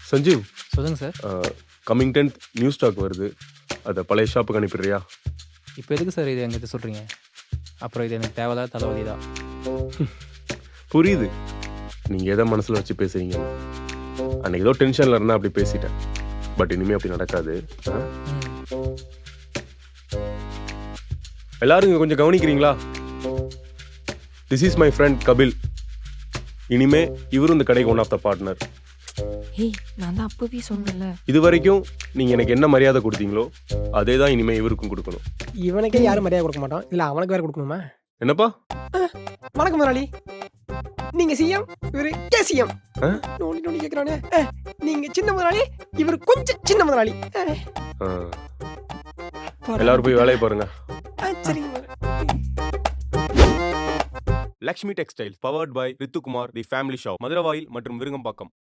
சஞ்சீவ், சொல்லுங்கள் sir. Coming 10th new stock வருது. அதை பழைய ஷாப்புக்கு அனுப்பிடுறியா? இப்போ எதுக்கு சார் இது எங்கிட்ட சொல்கிறீங்க? அப்புறம் இது எனக்கு தேவையில்லாத தலைவலி தான். புரியுது நீங்கள் எதை மனசில் வச்சு பேசுறீங்க. அன்னைக்கு ஏதோ டென்ஷனில் இருந்தால் அப்படி பேசிட்டேன். பட் இனிமேல் அப்படி நடக்காது. எல்லாரும் இங்கே கொஞ்சம் கவனிக்கிறீங்களா? This is my friend Kapil. இனிமே இவரும் இந்த கடைக்கு ஒன் ஆஃப் த பார்ட்னர். ஏய், நான் தான் அப்பவே சொன்னேன்ல. இது வரைக்கும் நீங்கள் எனக்கு என்ன மரியாதை கொடுத்தீங்களோ அதே தான் இனிமேல் இவருக்கும் கொடுக்கணும். இவனுக்கே யாரும் மரியாதை கொடுக்க மாட்டோம், இல்லை அவனுக்கு வேற கொடுக்கணுமா? என்னப்பா? வணக்கம் முதலாளி. நீங்க சிஎம், இவரு கேசிஎம். நோண்டி நோண்டி கேட்குறானே. நீங்க சின்ன முதலாளி, இவர் கொஞ்சம் சின்ன முதலாளி. எல்லாரும் போய் வேலையை பாருங்க. சரிங்க. Lakshmi textiles powered by Ritukumar the family shop, Maduravoyal மற்றும் விருங்கம்பாக்கம்.